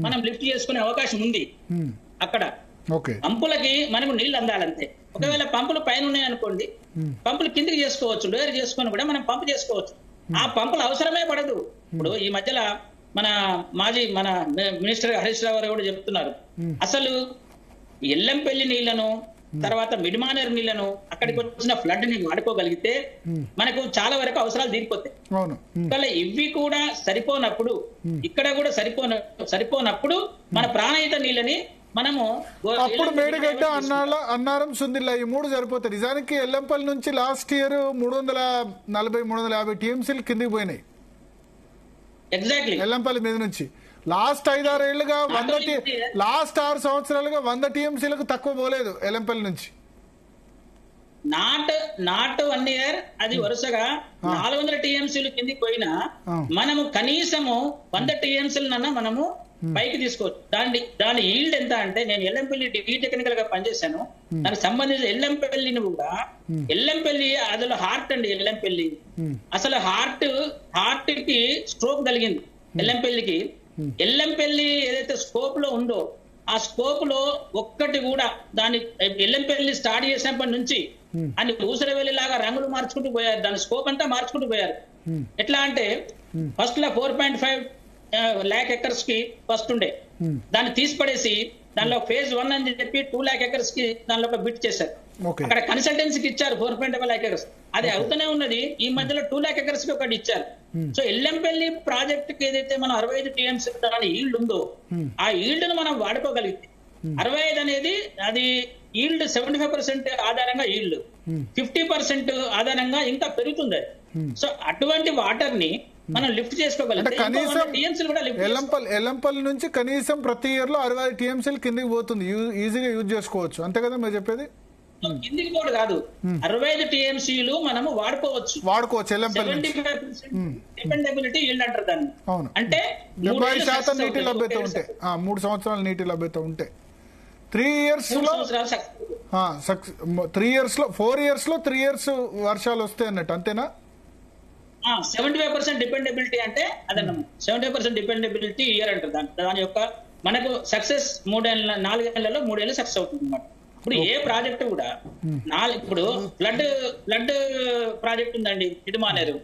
Speaker 3: మనం లిఫ్ట్ చేసుకునే అవకాశం ఉంది. అక్కడ పంపులకి మనకు నీళ్లు అందాలంతే. ఒకవేళ పంపులు పైన ఉన్నాయి అనుకోండి, పంపులు కిందికి చేసుకోవచ్చు, డోర్ చేసుకొని కూడా మనం పంపు చేసుకోవచ్చు. ఆ పంపులు అవసరమే పడదు. ఇప్పుడు ఈ మధ్యలో మన మినిస్టర్ హరీష్ రావు గారు కూడా చెప్తున్నారు, అసలు ఎల్లంపల్లి నీళ్లను తర్వాత మిడిమానేరు నీళ్లను అక్కడికి వచ్చిన ఫ్లడ్ ని వాడుకోగలిగితే మనకు చాలా వరకు అవసరాలు తీరిపోతాయి. ఇవి కూడా సరిపోనప్పుడు, ఇక్కడ కూడా సరిపోనప్పుడు మన ప్రాణహిత నీళ్ళని మనము
Speaker 2: అప్పుడు మేడిగడ్డ, అన్నారం, సుందిల్లా ఈ 3 సరిపోతాయి. నిజానికి ఎల్లంపల్లి నుంచి లాస్ట్ ఇయర్ 340-350 టీఎంసీలు కిందికి పోయినాయి.
Speaker 3: ఎగ్జాక్ట్లీ
Speaker 2: ఎల్లంపల్లి మీద నుంచి లాస్ట్ 5-6 ఏళ్లుగా లాస్ట్ 6 సంవత్సరాలుగా 100 టీఎంసీలకు తక్కువ పోలేదు ఎల్లంపల్లి నుంచి.
Speaker 3: నాట్ 1 ఇయర్ అది వరుసగా 400 టీఎంసీలు కిందికి పోయినా మనము కనీసము 100 టీఎంసీలన్నా మనము పైకి తీసుకోవచ్చు. దాని ఈల్డ్ ఎంత అంటే, నేను ఎల్లంపల్లి టెక్నికల్ గా పనిచేశాను, దానికి సంబంధించిన ఎల్లంపల్లిని కూడా, ఎల్లంపల్లి అసలు హార్ట్ అండి. ఎల్లంపల్లి అసలు హార్ట్ కి స్ట్రోక్ కలిగింది ఎల్లంపల్లికి. ఎల్లంపల్లి ఏదైతే స్కోప్ లో ఉందో ఆ స్కోప్ లో ఒక్కటి కూడా దాని ఎల్లంపల్లి స్టార్ట్ చేసినప్పటి నుంచి అన్ని ఊసరవెల్లి లాగా రంగులు మార్చుకుంటూ పోయారు, దాని స్కోప్ అంతా మార్చుకుంటూ పోయారు. ఎట్లా అంటే ఫస్ట్ లో 4.5 lakh acres కి ఫస్ట్ ఉండే, దాన్ని తీసిపడేసి దానిలో phase 1 అని చెప్పి 2 lakh acres కి దానిలో ఒక బిట్ చేశారు. అక్కడ కన్సల్టెన్సీకి ఇచ్చారు 4.5 lakh acres. అది అవుతూనే ఉన్నది. ఈ మధ్యలో 2 lakh acres కి ఒకటి ఇచ్చారు. సో ఎల్లంపల్లి ప్రాజెక్ట్ కి ఏదైతే మనం 65 టీఎంసీ దాని ఈల్డ్ ఉందో ఆ ఈల్డ్ ను మనం వాడుకోగలిగితే, 65 అనేది అది ఈల్డ్ 75% ఆధారంగా ఈల్డ్, 50% ఆధారంగా ఇంకా పెరుగుతుంది. సో అటువంటి వాటర్ ని మనం లిఫ్ట్ చేసుకోగలిగితే
Speaker 2: ఎల్లంపల్లి నుంచి కనీసం ప్రతి ఇయర్ లో 65 టీఎంసీలు కిందికి పోతుంది, ఈజీగా యూజ్ చేసుకోవచ్చు. అంతే కదా మీరు చెప్పేది?
Speaker 3: కిందికి పోడు కాదు, 65 టీఎంసీలు మనము వాడుకోవచ్చు. 75% డిపెండబిలిటీ ఈల్డ్ అంటారు దాన్ని.
Speaker 2: అంటే 70% నీటి లభ్యత ఉంటే, 3 సంవత్సరాల నీటి లభ్యత ఉంటే 3 ఇయర్స్ లో 3 ఇయర్స్ లో 4 ఇయర్స్ లో 3 ఇయర్స్ వర్షాలు వస్తాయి అన్నట్టు, అంతేనా?
Speaker 3: 75% డిపెండబిలిటీ అంటే అదన్నమాట. 75% డిపెండబిలిటీ ఇయర్ అంటారు దాని యొక్క. మనకు సక్సెస్ 4 ఏళ్లలో 3 ఏళ్ళు సక్సెస్ అవుతుంది అన్నమాట. ఇప్పుడు ఏ ప్రాజెక్ట్ కూడా ఇప్పుడు ఫ్లడ్ ప్రాజెక్ట్ ఉందండి ఇటుమానేరు,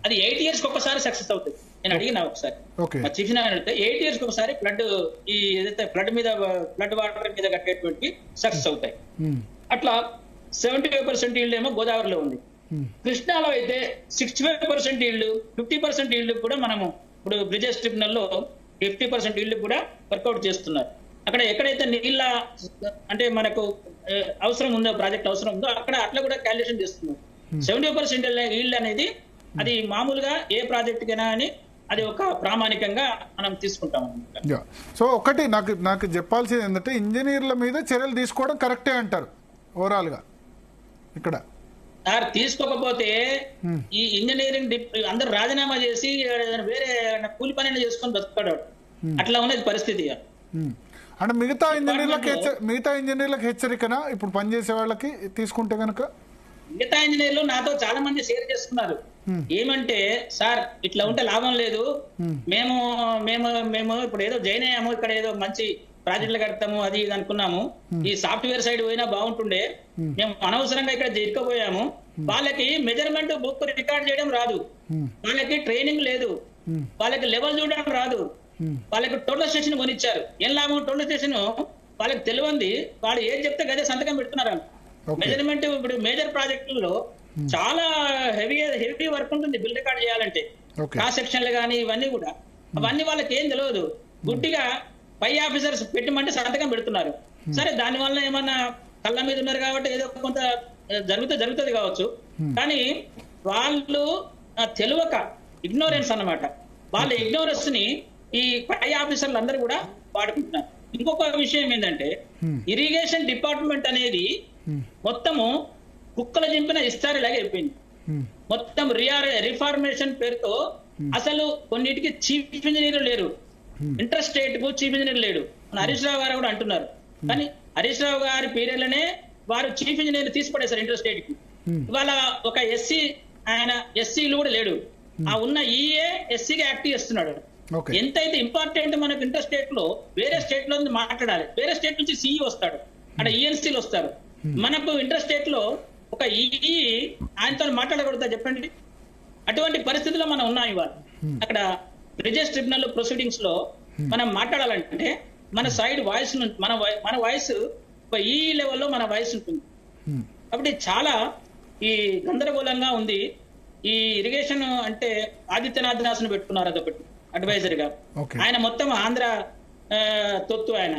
Speaker 3: అది 8 ఇయర్స్ ఒకసారి సక్సెస్ అవుతుంది. నేను అడిగినా ఒకసారి మా చీఫ్ అడిగితే 8 ఇయర్స్ ఒకసారి ఫ్లడ్ ఈ ఏదైతే ఫ్లడ్ వాటర్ మీద కట్టేటువంటి సక్సెస్ అవుతాయి. అట్లా 75% ఈల్డ్ ఏమో గోదావరిలో ఉంది. కృష్ణాలో అయితే 65% ఈల్డ్, 50% ఈల్డ్ కూడా మనము ఇప్పుడు బ్రిజెస్ ట్రిబ్యునల్ లో 50% ఈల్డ్ కూడా వర్కౌట్ చేస్తున్నారు. అక్కడ ఎక్కడైతే నీళ్ళ అంటే మనకు అవసరం ఉందో, ప్రాజెక్ట్ అవసరం ఉందో అక్కడ అట్లా కూడా క్యాలిక్యులేషన్ చేస్తున్నారు. 70% ఈల్డ్ అనేది అది మామూలుగా ఏ ప్రాజెక్ట్ కైనా అని అది ఒక ప్రామాణికంగా మనం తీసుకుంటాం.
Speaker 2: సో ఒకటి నాకు చెప్పాల్సింది ఏంటంటే ఇంజనీర్ల మీద చర్యలు తీసుకోవడం కరెక్టే అంటారు ఓవరాల్ గా. ఇక్కడ
Speaker 3: సార్ తీసుకోకపోతే ఈ ఇంజనీరింగ్ అందరు రాజీనామా చేసి వేరే కూలి పని చేసుకొని బతుకుతాడు. అట్లా ఉన్నది పరిస్థితి.
Speaker 2: అంటే మిగతా ఇంజనీర్లకు హెచ్చరికనా ఇప్పుడు పనిచేసే వాళ్ళకి తీసుకుంటే కనుక?
Speaker 3: మిగతా ఇంజనీర్లు నాతో చాలా మంది షేర్ చేస్తున్నారు. ఏమంటే సార్ ఇట్లా ఉంటే లాభం లేదు, మేము మేము మేము ఇప్పుడు ఏదో జాయిన్ అయ్యాము, ఇక్కడ ఏదో మంచి ప్రాజెక్టులు కడతాము అది ఇది అనుకున్నాము, ఈ సాఫ్ట్వేర్ సైడ్ పోయినా బాగుంటుండే, మేము అనవసరంగా ఇక్కడ జరిగిపోయాము. వాళ్ళకి మెజర్మెంట్ బుక్ రికార్డ్ చేయడం రాదు, వాళ్ళకి ట్రైనింగ్ లేదు, వాళ్ళకి లెవెల్ చూడడం రాదు, వాళ్ళకి టోటల్ స్టేషన్ కొనిచ్చారు. ఏం లాభం? టోటల్ స్టేషన్ వాళ్ళకి తెలియంది, వాళ్ళు ఏం చెప్తే గదే సంతకం పెడుతున్నారు. మెజర్మెంట్ ఇప్పుడు మేజర్ ప్రాజెక్టుల్లో చాలా హెవీ వర్క్ ఉంటుంది బిల్ రికార్డ్ చేయాలంటే, క్రాస్ సెక్షన్లు కానీ ఇవన్నీ కూడా, అవన్నీ వాళ్ళకి ఏం తెలియదు. గుడ్డిగా పై ఆఫీసర్స్ పెట్టమంటే సంతకం పెడుతున్నారు. సరే దానివల్ల ఏమన్నా కళ్ళ మీద ఉన్నారు కాబట్టి ఏదో కొంత జరుగుతుంది కావచ్చు, కానీ వాళ్ళు తెలియక ఇగ్నోరెన్స్ అన్నమాట. వాళ్ళ ఇగ్నోరెన్స్ ని ఈ పై ఆఫీసర్లు అందరూ కూడా వాడుకుంటున్నారు. ఇంకొక విషయం ఏంటంటే ఇరిగేషన్ డిపార్ట్మెంట్ అనేది మొత్తము కుక్కల చింపిన ఇస్తారిలాగా అయిపోయింది. మొత్తం రిఫార్మేషన్ పేరుతో అసలు కొన్నిటికి చీఫ్ ఇంజనీర్ లేరు, ఇంటర్ స్టేట్ కు చీఫ్ ఇంజనీర్ లేడు. హరీష్ రావు గారు కూడా అంటున్నారు, కానీ హరీష్ రావు గారి పీరియడ్ లోనే వారు చీఫ్ ఇంజనీర్ తీసిపడేశారు ఇంటర్ స్టేట్ కి. ఇవాళ ఒక ఆయన ఎస్సీలు కూడా లేడు, ఆ ఉన్న ఈఏ ఎస్సీగా యాక్ట్ చేస్తున్నాడు. ఎంతైతే ఇంపార్టెంట్ మనకు ఇంటర్ స్టేట్ లో వేరే స్టేట్ లో మాట్లాడాలి, వేరే స్టేట్ నుంచి సిఈ వస్తాడు, అక్కడ ఈఎన్సీలు వస్తారు. మనకు ఇంటర్ స్టేట్ లో ఒక ఈఈ ఆయనతో మాట్లాడకూడదా చెప్పండి? అటువంటి పరిస్థితిలో మనం ఉన్నాం ఇవాళ. అక్కడ బ్రిజెస్ ట్రిబ్యునల్ ప్రొసీడింగ్స్ లో మనం మాట్లాడాలంటే మన సైడ్ వాయిస్ మన వాయిస్ ఒక ఈ లెవెల్లో మన వాయిస్ ఉంటుంది. కాబట్టి చాలా ఈ గందరగోళంగా ఉంది. ఈ ఇరిగేషన్ అంటే ఆదిత్యనాథ్ దాస్ను పెట్టుకున్నారు అదొకటి అడ్వైజర్ గా. ఆయన మొత్తం ఆంధ్ర తొత్తు, ఆయన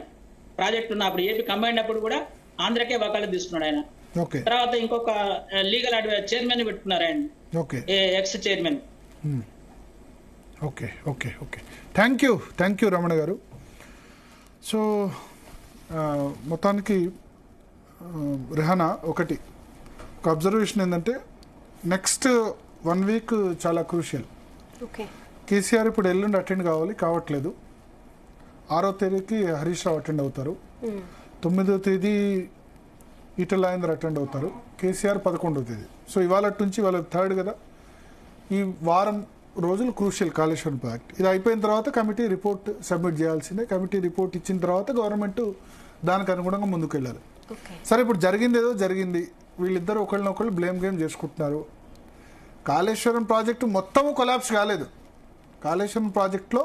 Speaker 3: ప్రాజెక్ట్ ఉన్నప్పుడు ఏపీ కంబైండ్ అప్పుడు కూడా ఆంధ్రకే వకాలత్ తీసుకున్నాడు ఆయన. తర్వాత ఇంకొక లీగల్ చైర్మన్ పెట్టుకున్నారు ఆయన, X chairman.
Speaker 2: Okay okay okay thank you Ramana గారు. సో మొత్తానికి రెహానా ఒక అబ్జర్వేషన్ ఏంటంటే నెక్స్ట్ 1 వీక్ చాలా క్రూషియల్. కేసీఆర్ ఇప్పుడు ఎల్లుండి అటెండ్ కావట్లేదు. 6వ తేదీకి హరీష్ రావు అటెండ్ అవుతారు, 9వ తేదీ ఈటెల రాజేందర్ అటెండ్ అవుతారు, కేసీఆర్ 11వ తేదీ. సో ఇవాళ నుంచి వాళ్ళకి 3rd కదా, ఈ వారం రోజులు క్రూషియల్ కాళేశ్వరం ప్రాజెక్ట్. ఇది అయిపోయిన తర్వాత కమిటీ రిపోర్ట్ సబ్మిట్ చేయాల్సిందే. కమిటీ రిపోర్ట్ ఇచ్చిన తర్వాత గవర్నమెంట్ దానికి అనుగుణంగా ముందుకు వెళ్ళాలి. సరే ఇప్పుడు జరిగింది ఏదో జరిగింది, వీళ్ళిద్దరు ఒకళ్ళనొకళ్ళు బ్లేమ్ గేమ్ చేసుకుంటున్నారు. కాళేశ్వరం ప్రాజెక్టు మొత్తము కొలాప్స్ కాలేదు. కాళేశ్వరం ప్రాజెక్టులో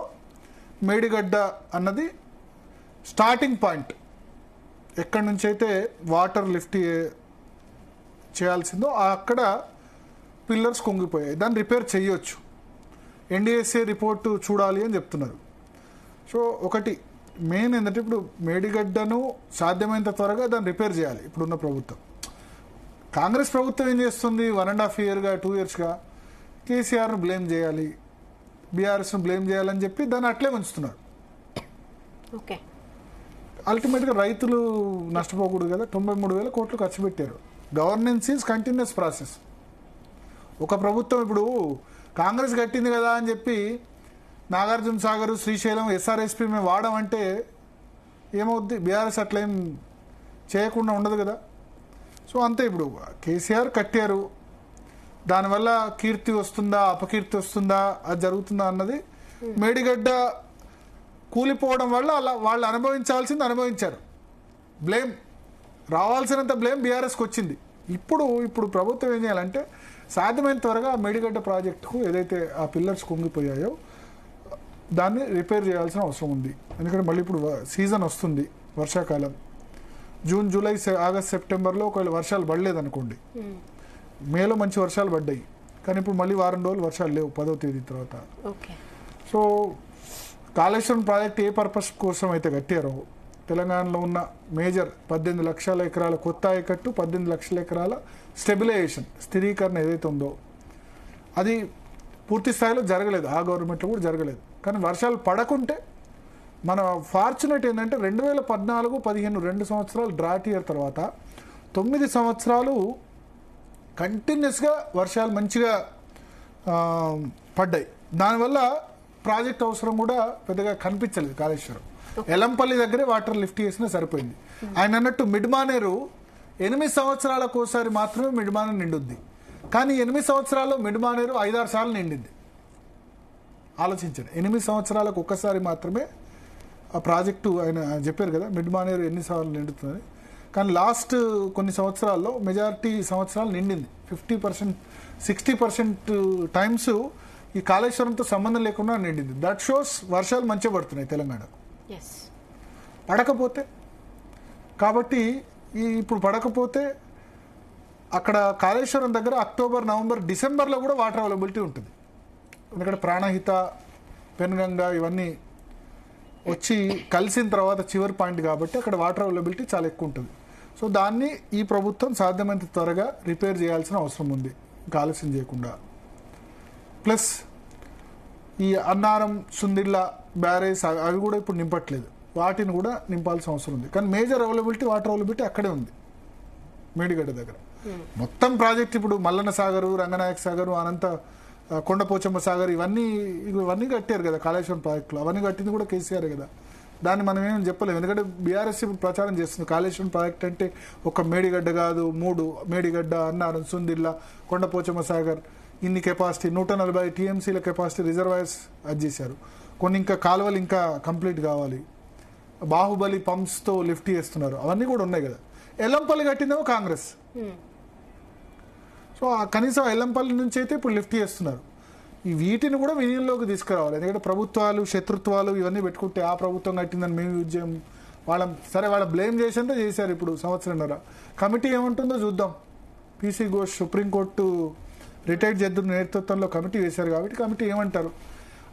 Speaker 2: మేడిగడ్డ అన్నది స్టార్టింగ్ పాయింట్. ఎక్కడి నుంచి అయితే వాటర్ లిఫ్ట్ చేయాల్సిందో అక్కడ పిల్లర్స్ కుంగిపోయాయి, దాన్ని రిపేర్ చేయొచ్చు. ఎన్డీఎస్ఏ రిపోర్టు చూడాలి అని చెప్తున్నారు. సో ఒకటి మెయిన్ ఏంటంటే ఇప్పుడు మేడిగడ్డను సాధ్యమైనంత త్వరగా దాన్ని రిపేర్ చేయాలి. ఇప్పుడున్న ప్రభుత్వం, కాంగ్రెస్ ప్రభుత్వం ఏం చేస్తుంది? 1.5 ఇయర్గా 2 ఇయర్స్గా కేసీఆర్ను బ్లేమ్ చేయాలి, బీఆర్ఎస్ను బ్లేమ్ చేయాలని చెప్పి దాన్ని అట్లే ఉంచుతున్నారు. అల్టిమేట్గా రైతులు నష్టపోకూడదు కదా. 93,000 కోట్లు ఖర్చు పెట్టారు. Governance is continuous process. ఒక ప్రభుత్వం ఇప్పుడు కాంగ్రెస్ కట్టింది కదా అని చెప్పి నాగార్జున సాగర్, శ్రీశైలం, ఎస్ఆర్ఎస్పి మేము వాడమంటే ఏమవుద్ది? బీఆర్ఎస్ అట్లా ఏం చేయకుండా ఉండదు కదా. సో అంతే, ఇప్పుడు కేసీఆర్ కట్టారు, దానివల్ల కీర్తి వస్తుందా అపకీర్తి వస్తుందా అది జరుగుతుందా అన్నది. మేడిగడ్డ కూలిపోవడం వల్ల అలా వాళ్ళు అనుభవించాల్సింది అనుభవించారు. బ్లేమ్ రావాల్సినంత బ్లేమ్ బీఆర్ఎస్కి వచ్చింది. ఇప్పుడు ప్రభుత్వం ఏం చేయాలంటే సాధ్యమైన త్వరగా మేడిగడ్డ ప్రాజెక్టుకు ఏదైతే ఆ పిల్లర్స్ కుంగిపోయాయో దాన్ని రిపేర్ చేయాల్సిన అవసరం ఉంది. ఎందుకంటే మళ్ళీ ఇప్పుడు సీజన్ వస్తుంది, వర్షాకాలం. జూన్, జూలై, ఆగస్ట్, సెప్టెంబర్లో ఒకవేళ వర్షాలు పడలేదనుకోండి, మేలో మంచి వర్షాలు పడ్డాయి కానీ ఇప్పుడు మళ్ళీ వారం రోజులు వర్షాలు లేవు 10వ తేదీ తర్వాత. సో కాళేశ్వరం ప్రాజెక్ట్ ఏ పర్పస్ కోసం అయితే కట్టారో, తెలంగాణలో ఉన్న మేజర్ 18 లక్షల ఎకరాల కొత్త ఆయకట్టు, 18 లక్షల ఎకరాల స్టెబిలైజేషన్ స్థిరీకరణ ఏదైతే ఉందో అది పూర్తి స్థాయిలో జరగలేదు. ఆ గవర్నమెంట్లో కూడా జరగలేదు. కానీ వర్షాలు పడకుంటే మన ఫార్చునేట్ ఏంటంటే 2014-15 2 సంవత్సరాలు డ్రాట్ ఇయర్ తర్వాత 9 సంవత్సరాలు కంటిన్యూస్గా వర్షాలు మంచిగా పడ్డాయి. దానివల్ల ప్రాజెక్ట్ అవసరం కూడా పెద్దగా కనిపించలేదు. కాళేశ్వరం ఎలంపల్లి దగ్గరే వాటర్ లిఫ్ట్ చేసినా సరిపోయింది. ఆయన అన్నట్టు మిడ్మానేరు 8 సంవత్సరాలకు ఒకసారి మాత్రమే మిడ్మానేరు నిండుద్ది. కానీ 8 సంవత్సరాల్లో మిడ్మానేరు 5-6 సార్లు నిండింది. ఆలోచించండి, 8 సంవత్సరాలకు ఒక్కసారి మాత్రమే ఆ ప్రాజెక్టు ఆయన చెప్పారు కదా మిడ్మానేరు ఎన్నిసార్లు నిండుతుందని. కానీ లాస్ట్ కొన్ని సంవత్సరాల్లో మెజారిటీ సంవత్సరాలు నిండింది. 50%, 60% టైమ్స్ ఈ కాళేశ్వరంతో సంబంధం లేకుండా నిండింది. దట్ షోస్ వర్షాలు మంచిగా పడుతున్నాయి తెలంగాణకు. పడకపోతే కాబట్టి ఇప్పుడు పడకపోతే అక్కడ కాళేశ్వరం దగ్గర అక్టోబర్, నవంబర్, డిసెంబర్లో కూడా వాటర్ అవైలబిలిటీ ఉంటుంది. ఎందుకంటే ప్రాణహిత, పెన్గంగా ఇవన్నీ వచ్చి కలిసిన తర్వాత చివరి పాయింట్ కాబట్టి అక్కడ వాటర్ అవైలబిలిటీ చాలా ఎక్కువ ఉంటుంది. సో దాన్ని ఈ ప్రభుత్వం సాధ్యమైనంత త్వరగా రిపేర్ చేయాల్సిన అవసరం ఉంది, ఇంకా ఆలస్యం చేయకుండా. ప్లస్ ఈ అన్నారం, సుందిళ్ళ బ్యారేజ్ అవి కూడా ఇప్పుడు నింపట్లేదు, వాటిని కూడా నింపాల్సిన అవసరం ఉంది. కానీ మేజర్ అవైలబిలిటీ, వాటర్ అవైలబిలిటీ అక్కడే ఉంది మేడిగడ్డ దగ్గర. మొత్తం ప్రాజెక్ట్ ఇప్పుడు మల్లన్న సాగరు, రంగనాయక సాగరు, అనంత కొండపోచమ్మ సాగర్ ఇవన్నీ కట్టారు కదా కాళేశ్వరం ప్రాజెక్టులో. అవన్నీ కట్టింది కూడా కేసీఆర్ కదా. దాన్ని మనం ఏం చెప్పలేము. ఎందుకంటే బీఆర్ఎస్ ప్రచారం చేస్తుంది కాళేశ్వరం ప్రాజెక్ట్ అంటే ఒక మేడిగడ్డ కాదు, 3 మేడిగడ్డ, అన్నారం, సుందిళ్ళ, కొండపోచమ్మ సాగర్, ఇన్ని కెపాసిటీ 140 టీఎంసీల కెపాసిటీ రిజర్వాయర్స్ అది చేశారు. కొన్ని ఇంకా కాలువలు ఇంకా కంప్లీట్ కావాలి. బాహుబలి పంప్స్తో లిఫ్ట్ చేస్తున్నారు, అవన్నీ కూడా ఉన్నాయి కదా. ఎల్లంపల్లి కట్టిందేమో కాంగ్రెస్. సో కనీసం ఎల్లంపల్లి నుంచి అయితే ఇప్పుడు లిఫ్ట్ చేస్తున్నారు. ఈ వీటిని కూడా వినియోగంలోకి తీసుకురావాలి. ఎందుకంటే ప్రభుత్వాలు, శత్రుత్వాలు ఇవన్నీ పెట్టుకుంటే ఆ ప్రభుత్వం కట్టిందని మేము యూజ్ చేయం, వాళ్ళ బ్లేమ్ చేసేంత చేశారు. ఇప్పుడు సంవత్సరంన్నర కమిటీ ఏముంటుందో చూద్దాం. PC Ghosh supreme court retired judge నేతృత్వంలో కమిటీ వేశారు కాబట్టి కమిటీ ఏమంటారు.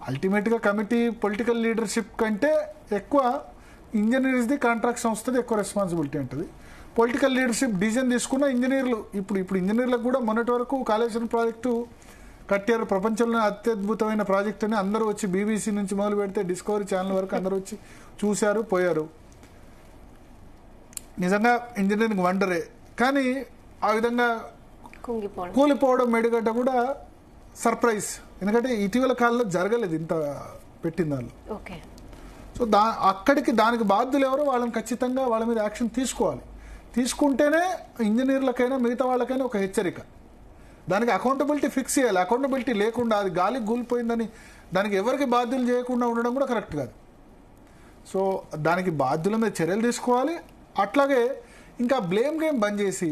Speaker 2: అల్టిమేట్గా కమిటీ పొలిటికల్ లీడర్షిప్ కంటే ఎక్కువ ఇంజనీర్స్ది, కాంట్రాక్ట్ సంస్థది ఎక్కువ రెస్పాన్సిబిలిటీ ఉంటుంది. పొలిటికల్ లీడర్షిప్ డిసిజన్ తీసుకున్న ఇంజనీర్లు, ఇప్పుడు ఇంజనీర్లకు కూడా మొన్నటి వరకు కాళేశ్వరం ప్రాజెక్టు కట్టారు, ప్రపంచంలో అత్యద్భుతమైన ప్రాజెక్ట్ అని అందరూ వచ్చి బీబీసీ నుంచి మొదలు పెడితే డిస్కవరీ ఛానల్ వరకు అందరూ వచ్చి చూశారు, పోయారు. నిజంగా ఇంజనీరింగ్ వండరే. కానీ ఆ విధంగా కూలిపోవడం మేడిగడ్డ కూడా సర్ప్రైజ్. ఎందుకంటే ఇటీవల కాలంలో జరగలేదు ఇంత పెట్టిన దానిలో. సో దానికి బాధ్యులు ఎవరో వాళ్ళని ఖచ్చితంగా వాళ్ళ మీద యాక్షన్ తీసుకోవాలి. తీసుకుంటేనే ఇంజనీర్లకైనా మిగతా వాళ్ళకైనా ఒక హెచ్చరిక. దానికి అకౌంటబిలిటీ ఫిక్స్ చేయాలి. అకౌంటబిలిటీ లేకుండా అది గాలికి కూలిపోయిందని దానికి ఎవరికి బాధ్యులు చేయకుండా ఉండడం కూడా కరెక్ట్ కాదు. సో దానికి బాధ్యుల మీద చర్యలు తీసుకోవాలి. అట్లాగే ఇంకా బ్లేమ్ గేమ్ బంద్ చేసి,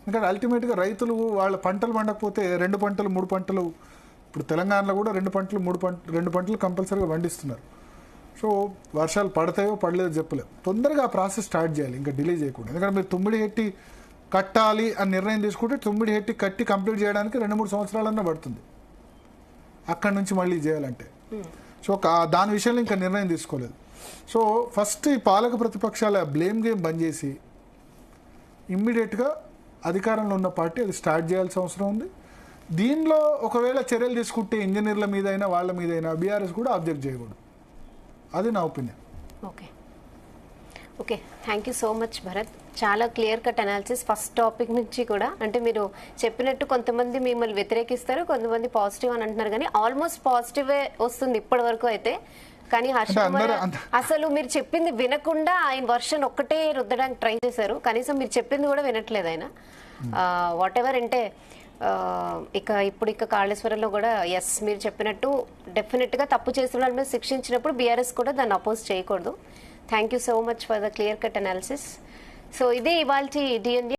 Speaker 2: ఎందుకంటే అల్టిమేట్గా రైతులు వాళ్ళ పంటలు పండకపోతే 2 పంటలు 3 పంటలు, ఇప్పుడు తెలంగాణలో కూడా 2 పంటలు 2 పంటలు కంపల్సరీగా పండిస్తున్నారు. సో వర్షాలు పడతాయో పడలేదో చెప్పలేము. తొందరగా ఆ ప్రాసెస్ స్టార్ట్ చేయాలి, ఇంకా డిలే చేయకూడదు. ఎందుకంటే మీరు 9 హెట్టి కట్టాలి అని నిర్ణయం తీసుకుంటే 9 హెట్టి కట్టి కంప్లీట్ చేయడానికి 2-3 సంవత్సరాలన్నా పడుతుంది అక్కడి నుంచి మళ్ళీ చేయాలంటే. సో దాని విషయంలో ఇంకా నిర్ణయం తీసుకోలేదు. సో ఫస్ట్ ఈ పాలక ప్రతిపక్షాల బ్లేమ్ గేమ్ బంద్ చేసి ఇమ్మీడియట్గా అధికారంలో ఉన్న పార్టీ అది స్టార్ట్ చేయాల్సిన అవసరం ఉంది. దీనిలో ఒకవేళ చర్యలు తీసుకుంటే ఇంజనీర్ల మీద అయినా వాళ్ళ మీద అయినా బీఆర్ఎస్ కూడా ఆబ్జెక్ట్ చేయకూడదు. అది నా opinion.
Speaker 1: Okay. Okay, thank you so much Bharat. చాలా clear cut analysis first topic నుంచి కూడా. అంటే మీరు చెప్పినట్టు కొంతమంది మిమ్మల్ని వ్యతిరేకిస్తారు, కొంతమంది పాజిటివ్ అని అంటున్నారు, కానీ ఆల్మోస్ట్ పాజిటివే వస్తుంది ఇప్పటి వరకు అయితే. కానీ హర్ష కుమార్ అసలు మీరు చెప్పింది వినకుండా ఆయన వర్షన్ ఒక్కటే రుద్దడానికి ట్రై చేశారు, కనీసం మీరు చెప్పింది కూడా వినట్లేదు ఆయన. వాట్ ఎవర్ అంటే ఇక కాళేశ్వరంలో కూడా ఎస్ మీరు చెప్పినట్టు డెఫినెట్ గా తప్పు చేసిన వాళ్ళ మీద శిక్షించినప్పుడు బీఆర్ఎస్ కూడా దాన్ని అపోజ్ చేయకూడదు. Thank you so much for the clear cut analysis. So ఇది ఇవాల్టి డిఎన్డి.